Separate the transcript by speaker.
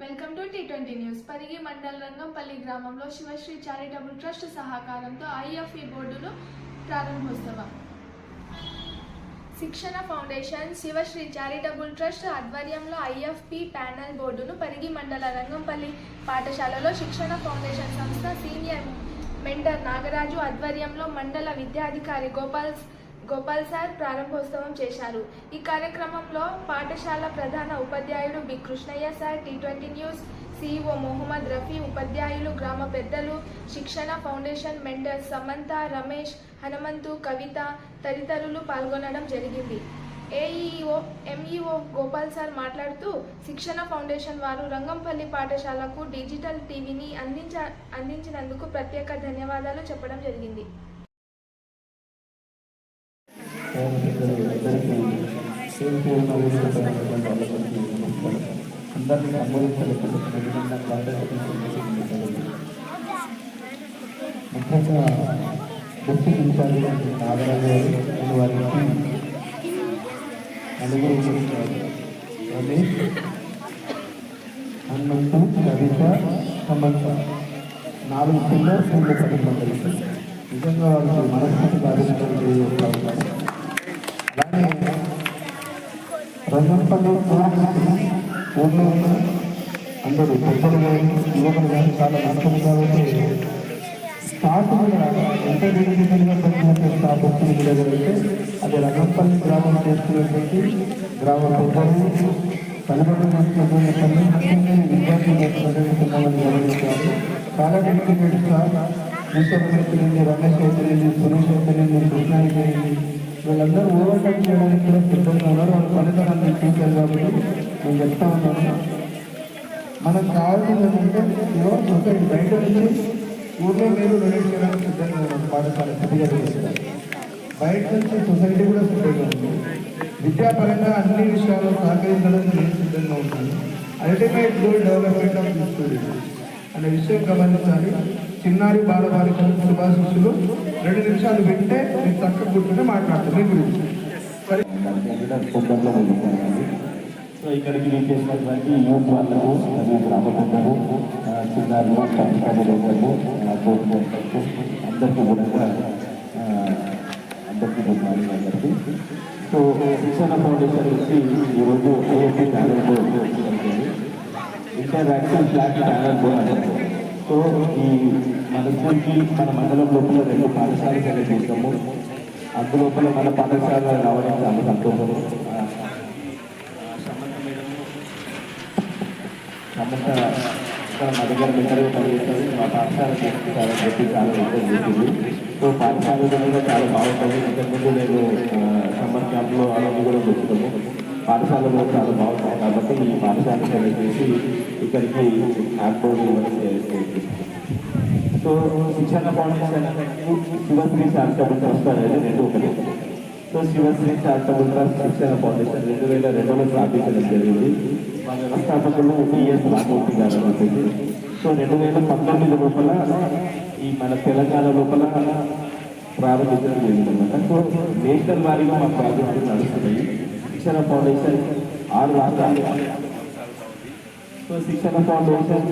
Speaker 1: Welcome to T20 news. Parigi మండల రంగంపల్లి గ్రామంలో Sivasri charitable trust సహకారంతో ఐఎఫ్ఈ బోర్డును ప్రారంభోత్సవం. శిక్షణ ఫౌండేషన్ శివశ్రీ చారిటబుల్ ట్రస్ట్ ఆధ్వర్యంలో ఐఎఫ్పి ప్యానెల్ బోర్డును పరిగి మండల రంగంపల్లి పాఠశాలలో శిక్షణ ఫౌండేషన్ సంస్థ సీనియర్ మెంటర్ నాగరాజు ఆధ్వర్యంలో మండల విద్యాధికారి గోపాల్ సార్ ప్రారంభోత్సవం చేశారు. ఈ కార్యక్రమంలో పాఠశాల ప్రధాన ఉపాధ్యాయుడు B Krishnaiah sir, T20 news CEO Mohammed Rafi, ఉపాధ్యాయులు, గ్రామ పెద్దలు, శిక్షణ ఫౌండేషన్ మెంటర్స్ సమంత, రమేష్, హనుమంతు, కవిత తదితరులు పాల్గొనడం జరిగింది. ఎంఈఓ గోపాల్ సార్ మాట్లాడుతూ శిక్షణ ఫౌండేషన్ వారు రంగంపల్లి పాఠశాలకు డిజిటల్ టీవీని అందించినందుకు ప్రత్యేక ధన్యవాదాలు చెప్పడం జరిగింది.
Speaker 2: ముఖ్యంగా గుర్తించాలి నాగరాజు వారికి నలుగురు రమేష్, హనుమంతు, కవిత, సమంత 4 పిల్లర్స్ కలిసి నిజంగా వాళ్ళకి మనస్ఫూర్తి బాధించడం. అలానే రంగంపల్లి ఊళ్ళో అందరూ పెద్దలు కానీ యువకులు కానీ చాలా నష్టం కాబట్టి స్టార్టింగ్గా ఎంత డిగ్రీగా పనిచేసే స్టాఫ్ వచ్చినట్లయితే అది రంగంపల్లి గ్రామం చేస్తున్నటువంటి గ్రామ పెద్దలు తల్లిదండ్రులు చేస్తున్నటువంటి ముఖ్యంగా విద్యార్థులు చేస్తున్నటువంటి గమనించారు. చాలా డెడికేటెడ్గా ఈశ్వరుడు రమేష్ అయితేనేది, సురేష్ అయితేనేది, కృష్ణానికి వీళ్ళందరూ ఓవర్కమ్ చేయడానికి కూడా సిద్ధంగా ఉన్నారు. వాళ్ళ ఫలితాలను చూశారు కాబట్టి నేను చెప్తా ఉన్నాను. మనకు కావాల్సింది ఏంటంటే యువత సొసైటీ బయట నుంచి ఊళ్ళో మీరు డొనేట్ చేయడానికి సిద్ధంగా ఉన్నారు. పాఠశాల సిద్ధిగా చేస్తారు. బయట నుంచి సొసైటీ కూడా సిద్ధంగా ఉంది. విద్యాపరంగా అన్ని విషయాలు సహకరించడానికి నేను సిద్ధంగా ఉంటాను. Ultimate goal development of the student అనే విషయం గమనించాలి. చిన్నారి బాలబాలికలు శుభాశిష్యులు 2 నిమిషాలు వింటే మీరు చక్కగా కూర్చొని మాట్లాడతారు మీ గురించి.
Speaker 3: సో ఇక్కడికి చేసినటువంటి యూత్ వాళ్ళకు మరియు గ్రామ పెద్దలు, చిన్నారులు, పత్రికారులకు, అందరికీ కూడా అందరికీ గుడ్ మార్నింగ్ అందరికీ. సో శిక్షణ ఫౌండేషన్ నుంచి ఈరోజు ఐఎఫ్పి ఛానల్ బోర్డు జరుగుతుంది. ఇంటరాక్టివ్ ఫ్లాట్ ఛానల్ బోర్డు అంటారు. సో ఈ మన స్కూల్కి మన మండలం లోపల 2 పాఠశాలలు సెలెక్ట్ చేస్తాము. అందులోపల మన పాఠశాల రావడం చాలా సంతోషం. సమంత మా దగ్గర మెత్తగా పనిచేస్తుంది. మా పాఠశాల చేసుకుంటారని చెప్పి చాలా రిక్వెస్ట్ చేసింది. సో పాఠశాల కూడా చాలా బాగుంటుంది. ఇంతకుముందు నేను సమ్మర్ క్యాంప్లో అవన్నీ కూడా వచ్చుతాము. పాఠశాలలో చాలా బాగుంటుంది కాబట్టి ఈ పాఠశాల సెలెక్ట్ చేసి ఇక్కడికి ఆర్బోర్డు ఇవ్వడం చేస్తుంది. సో శిక్షణ ఫౌండేషన్ శివశ్రీ చారిటబుల్ ట్రస్ట్ అనేది 2 ఒకటి. సో శివశ్రీ చారిటబుల్ ట్రస్ట్ శిక్షణ ఫౌండేషన్ 2002లో స్థాపించడం జరిగింది. మా వ్యవస్థాపకులు PS రామూర్తి గారు చెప్పేసి. సో 2019 లోపల ఈ మన తెలంగాణ లోపల ప్రారంభించడం జరిగిందన్నమాట. సో నేషనల్ వారీగా మా ప్రాజెక్టులు నడుస్తున్నాయి. శిక్షణ ఫౌండేషన్ 6 రాష్ట్రాలు. సో శిక్షణ ఫౌండేషన్